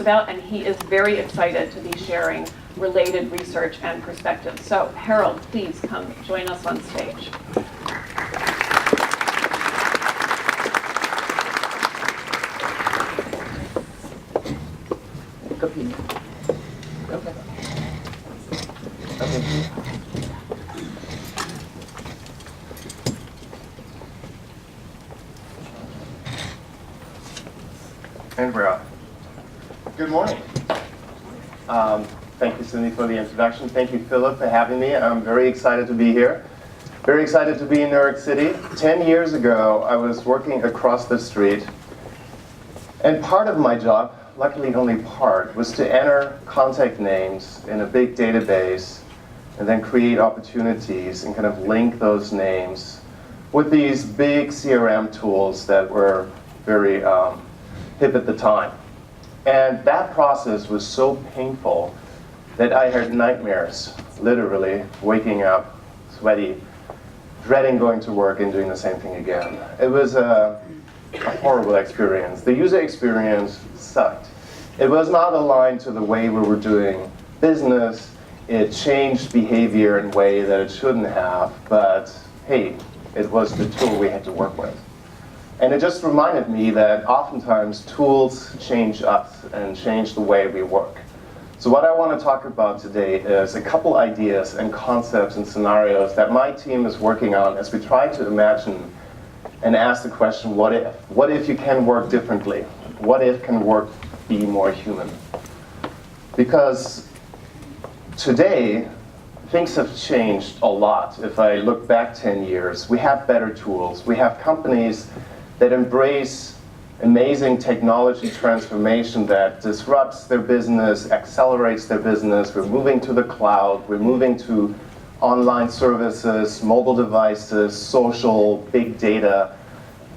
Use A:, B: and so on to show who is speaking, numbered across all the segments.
A: about, and he is very excited to be sharing related research and perspectives. So Harald, please come join us on stage.
B: And we're up. Good morning. Thank you, Cindy, for the introduction. Thank you, Philip, for having me. I'm very excited to be here. Very excited to be in New York City. 10 years ago, I was working across the street. And part of my job, luckily only part, was to enter contact names in a big database and then create opportunities and kind of link those names with these big CRM tools that were very hip at the time. And that process was so painful that I had nightmares, literally waking up, sweaty, dreading going to work and doing the same thing again. It was a horrible experience. The user experience sucked. It was not aligned to the way we were doing business. It changed behavior in a way that it shouldn't have, but hey, it was the tool we had to work with. And it just reminded me that oftentimes tools change us and change the way we work. So what I want to talk about today is a couple ideas and concepts and scenarios that my team is working on as we try to imagine and ask the question, what if? What if you can work differently? What if can work be more human? Because today, things have changed a lot. If I look back 10 years, we have better tools. We have companies that embrace amazing technology transformation that disrupts their business, accelerates their business. We're moving to the cloud. We're moving to online services, mobile devices, social, big data.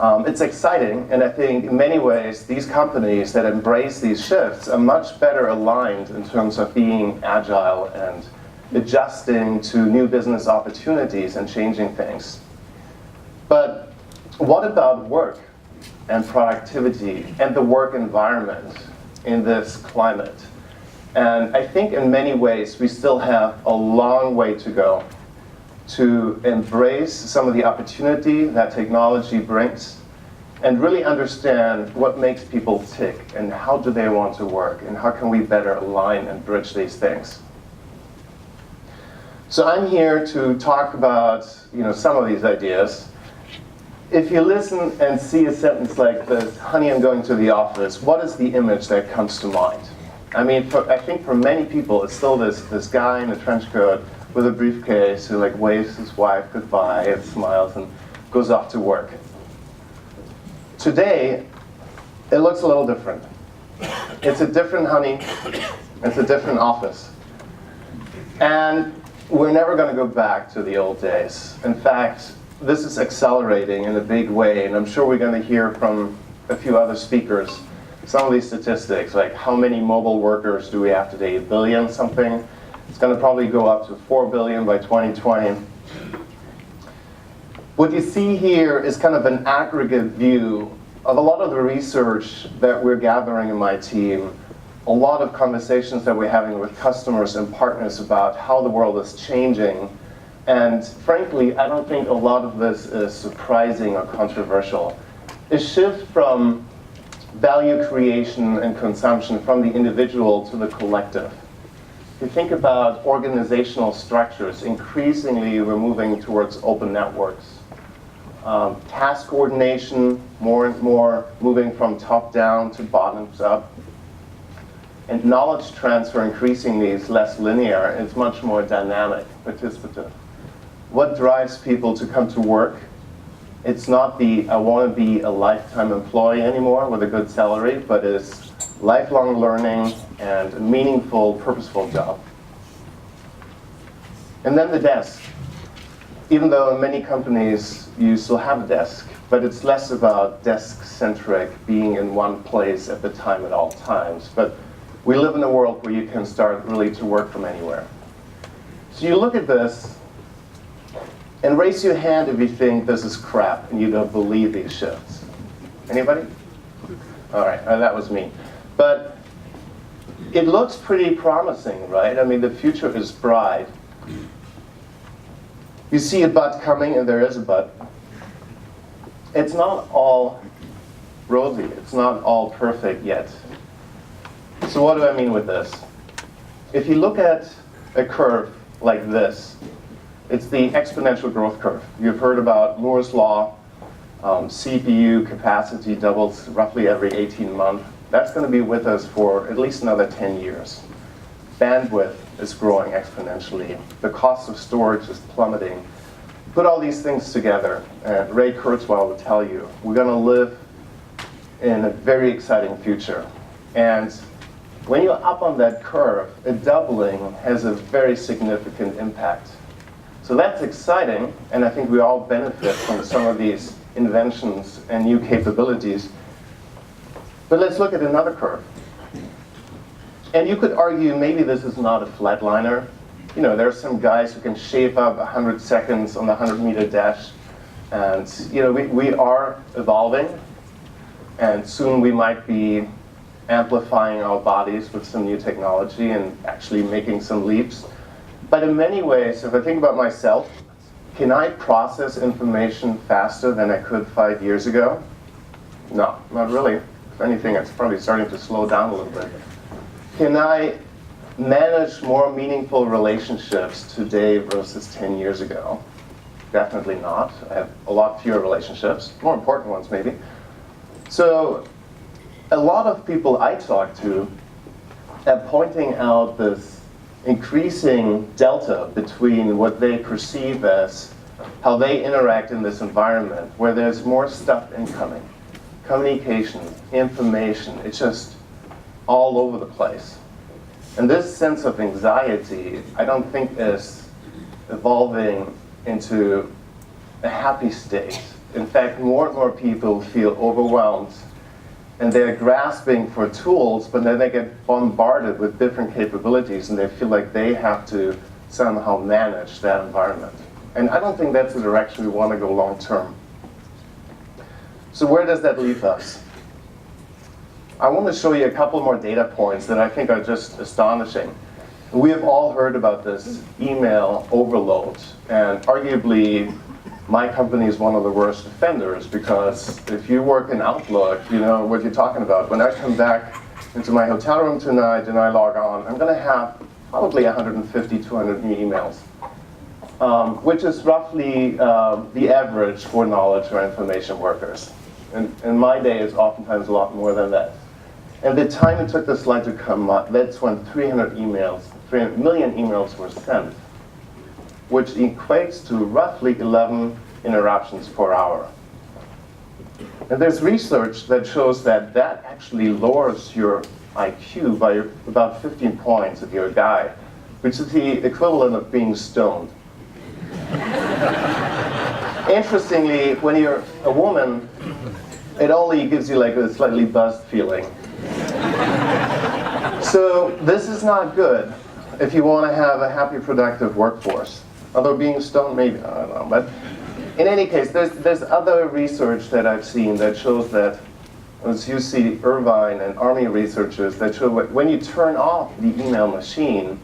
B: It's exciting, and I think in many ways these companies that embrace these shifts are much better aligned in terms of being agile and adjusting to new business opportunities and changing things. But what about work and productivity and the work environment in this climate? And I think in many ways we still have a long way to go to embrace some of the opportunity that technology brings and really understand what makes people tick and how do they want to work and how can we better align and bridge these things. So I'm here to talk about some of these ideas. If you listen and see a sentence like this, honey, I'm going to the office, what is the image that comes to mind? I mean, I think for many people, it's still this guy in a trench coat with a briefcase who waves his wife goodbye and smiles and goes off to work. Today, it looks a little different. It's a different honey, it's a different office. And we're never going to go back to the old days. In fact, this is accelerating in a big way, and I'm sure we're going to hear from a few other speakers some of these statistics, like how many mobile workers do we have today? 1 billion something? It's going to probably go up to 4 billion by 2020. What you see here is kind of an aggregate view of a lot of the research that we're gathering in my team, a lot of conversations that we're having with customers and partners about how the world is changing. And frankly, I don't think a lot of this is surprising or controversial. A shift from value creation and consumption from the individual to the collective. If you think about organizational structures, increasingly we're moving towards open networks. Task coordination, more and more moving from top down to bottoms up. And knowledge transfer increasingly is less linear, it's much more dynamic, participative. What drives people to come to work? It's not I want to be a lifetime employee anymore with a good salary, but it's lifelong learning and a meaningful, purposeful job. And then the desk. Even though in many companies you still have a desk, but it's less about desk-centric, being in one place at the time at all times. But we live in a world where you can start really to work from anywhere. So you look at this, and raise your hand if you think this is crap and you don't believe these shifts. Anybody? All right, that was me. But it looks pretty promising, right? I mean, the future is bright. You see a but coming, and there is a but. It's not all rosy. It's not all perfect yet. So what do I mean with this? If you look at a curve like this, it's the exponential growth curve. You've heard about Moore's law. CPU capacity doubles roughly every 18 months. That's going to be with us for at least another 10 years. Bandwidth is growing exponentially. The cost of storage is plummeting. Put all these things together, and Ray Kurzweil will tell you, we're going to live in a very exciting future. And when you're up on that curve, a doubling has a very significant impact. So that's exciting, and I think we all benefit from some of these inventions and new capabilities. But let's look at another curve. And you could argue maybe this is not a flatliner. You know, there are some guys who can shave up 100 seconds on the 100-meter dash. And you know, we are evolving, and soon we might be amplifying our bodies with some new technology and actually making some leaps. But in many ways, if I think about myself, can I process information faster than I could 5 years ago? No, not really. If anything, it's probably starting to slow down a little bit. Can I manage more meaningful relationships today versus 10 years ago? Definitely not. I have a lot fewer relationships, more important ones maybe. So a lot of people I talk to are pointing out this increasing delta between what they perceive as how they interact in this environment, where there's more stuff incoming. Communication, information, it's just all over the place. And this sense of anxiety, I don't think is evolving into a happy state. In fact, more and more people feel overwhelmed, and they're grasping for tools, but then they get bombarded with different capabilities, and they feel like they have to somehow manage that environment. And I don't think that's the direction we want to go long term. So where does that leave us? I want to show you a couple more data points that I think are just astonishing. We have all heard about this email overload, and arguably my company is one of the worst offenders, because if you work in Outlook, you know what you're talking about. When I come back into my hotel room tonight and I log on, I'm going to have probably 150, 200 new emails, which is roughly the average for knowledge or information workers. And my day is oftentimes a lot more than that. And the time it took the slide to come up, that's when 300 million emails were sent, which equates to roughly 11 interruptions per hour. And there's research that shows that that actually lowers your IQ by about 15 points if you're a guy, which is the equivalent of being stoned. Interestingly, when you're a woman, it only gives you like a slightly buzzed feeling. So this is not good if you want to have a happy, productive workforce. Although being stoned, maybe, I don't know. But in any case, there's other research that I've seen that shows that, it's UC Irvine and Army researchers that show that when you turn off the email machine,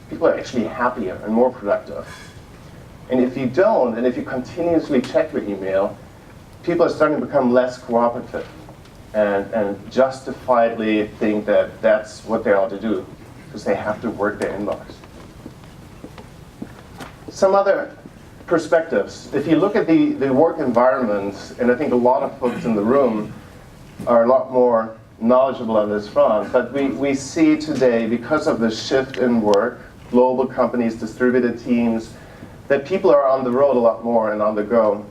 B: people are actually happier and more productive. And if you don't, and if you continuously check your email, people are starting to become less cooperative and justifiably think that that's what they ought to do, because they have to work their inbox. Some other perspectives. If you look at the work environments, and I think a lot of folks in the room are a lot more knowledgeable on this front, but we see today, because of the shift in work, global companies, distributed teams, that people are on the road a lot more and on the go,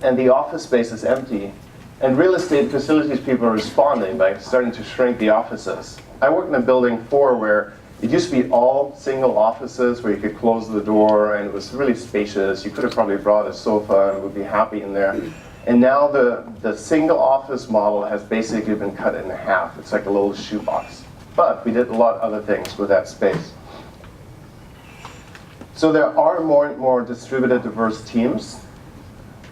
B: and the office space is empty. And real estate facilities people are responding by starting to shrink the offices. I work in a building 4 where it used to be all single offices where you could close the door, and it was really spacious. You could have probably brought a sofa and would be happy in there. And now the single office model has basically been cut in half. It's like a little shoebox. But we did a lot of other things with that space. So there are more and more distributed, diverse teams.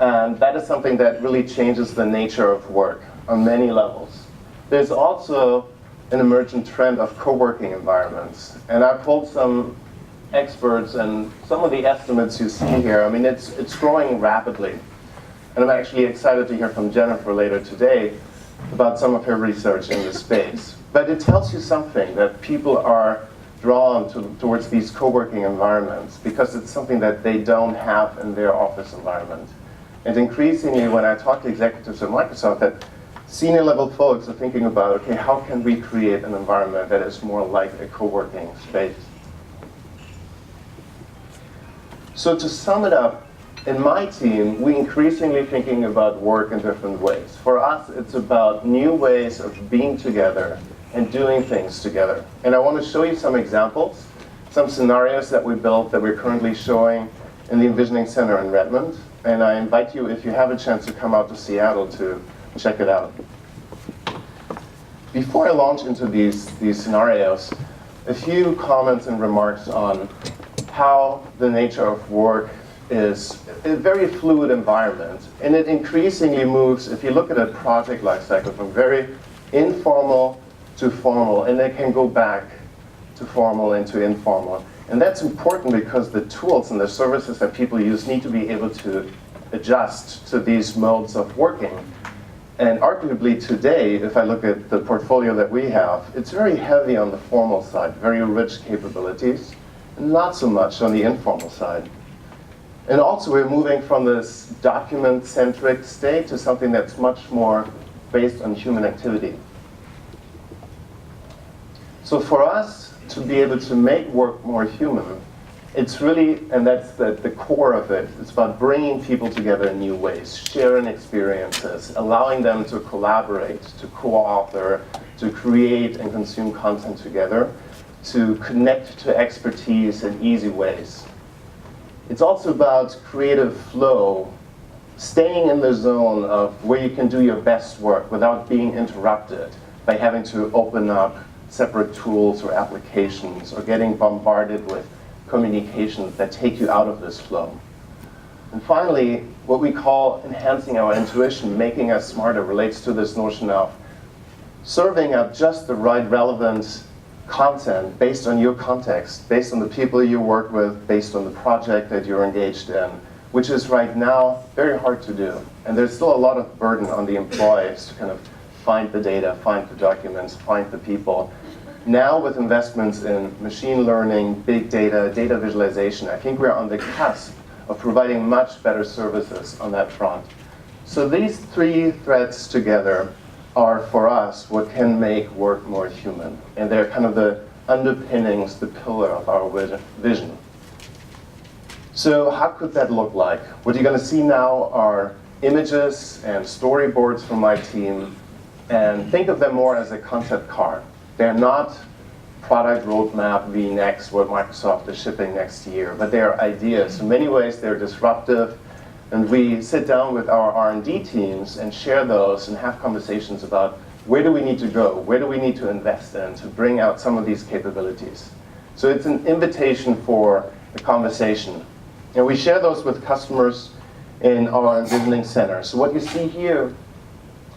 B: And that is something that really changes the nature of work on many levels. There's also an emergent trend of co-working environments. And I pulled some experts, and some of the estimates you see here, I mean, it's growing rapidly. And I'm actually excited to hear from Jennifer later today about some of her research in this space. But it tells you something, that people are drawn towards these co-working environments because it's something that they don't have in their office environment. And increasingly, when I talk to executives at Microsoft, that senior level folks are thinking about, okay, how can we create an environment that is more like a co-working space? So to sum it up, in my team, we increasingly thinking about work in different ways. For us, it's about new ways of being together and doing things together. And I want to show you some examples, some scenarios that we built that we're currently showing in the Envisioning Center in Redmond. And I invite you, if you have a chance, to come out to Seattle to check it out. Before I launch into these scenarios, a few comments and remarks on how the nature of work is a very fluid environment. And it increasingly moves, if you look at a project lifecycle, from very informal to formal, and it can go back to formal and to informal. And that's important because the tools and the services that people use need to be able to adjust to these modes of working. And arguably today, if I look at the portfolio that we have, it's very heavy on the formal side, very rich capabilities, and not so much on the informal side. And also we're moving from this document-centric state to something that's much more based on human activity. So for us to be able to make work more human, it's really, and that's the core of it, it's about bringing people together in new ways, sharing experiences, allowing them to collaborate, to co-author, to create and consume content together, to connect to expertise in easy ways. It's also about creative flow, staying in the zone of where you can do your best work without being interrupted by having to open up separate tools or applications or getting bombarded with communications that take you out of this flow. And finally, what we call enhancing our intuition, making us smarter, relates to this notion of serving up just the right relevant content based on your context, based on the people you work with, based on the project that you're engaged in, which is right now very hard to do. And there's still a lot of burden on the employees to kind of find the data, find the documents, find the people. Now with investments in machine learning, big data, data visualization, I think we're on the cusp of providing much better services on that front. So these three threads together are, for us, what can make work more human. And they're kind of the underpinnings, the pillar of our vision. So how could that look like? What you're going to see now are images and storyboards from my team, and think of them more as a concept card. They're not product roadmap v-next, what Microsoft is shipping next year, but they're ideas. In many ways, they're disruptive, and we sit down with our R&D teams and share those and have conversations about where do we need to go, where do we need to invest in to bring out some of these capabilities. So it's an invitation for a conversation. And we share those with customers in our Envisioning Center. So what you see here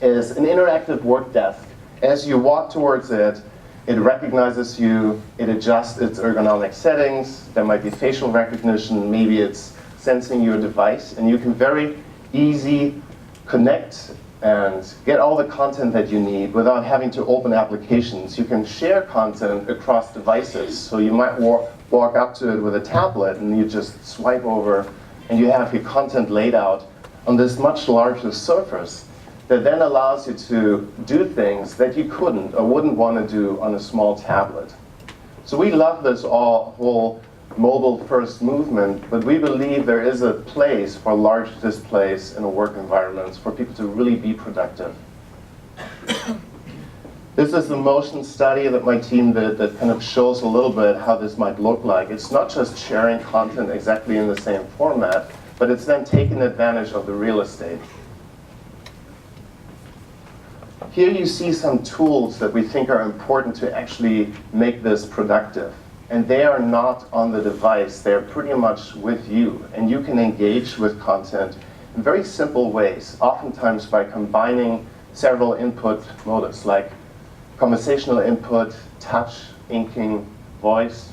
B: is an interactive work desk. As you walk towards it, it recognizes you, it adjusts its ergonomic settings, there might be facial recognition, maybe it's sensing your device, and you can very easy connect and get all the content that you need without having to open applications. You can share content across devices, so you might walk up to it with a tablet and you just swipe over and you have your content laid out on this much larger surface that then allows you to do things that you couldn't or wouldn't want to do on a small tablet. So we love this whole mobile-first movement, but we believe there is a place for large displays in a work environment for people to really be productive. This is the motion study that my team did that kind of shows a little bit how this might look like. It's not just sharing content exactly in the same format, but it's then taking advantage of the real estate. Here you see some tools that we think are important to actually make this productive. And they are not on the device, they're pretty much with you. And you can engage with content in very simple ways, oftentimes by combining several input modes, like conversational input, touch, inking, voice.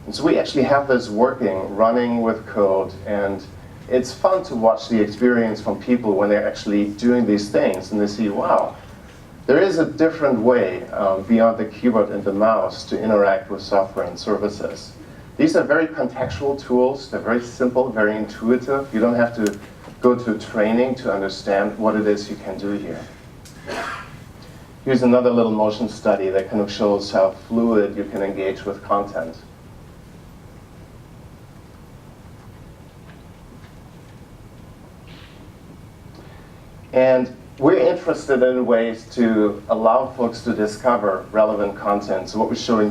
B: And so we actually have this working, running with code, and it's fun to watch the experience from people when they're actually doing these things and they see, wow, there is a different way beyond the keyboard and the mouse to interact with software and services. These are very contextual tools. They're very simple, very intuitive. You don't have to go to training to understand what it is you can do here. Here's another little motion study that kind of shows how fluid you can engage with content. And we're interested in ways to allow folks to discover relevant content. So what we're showing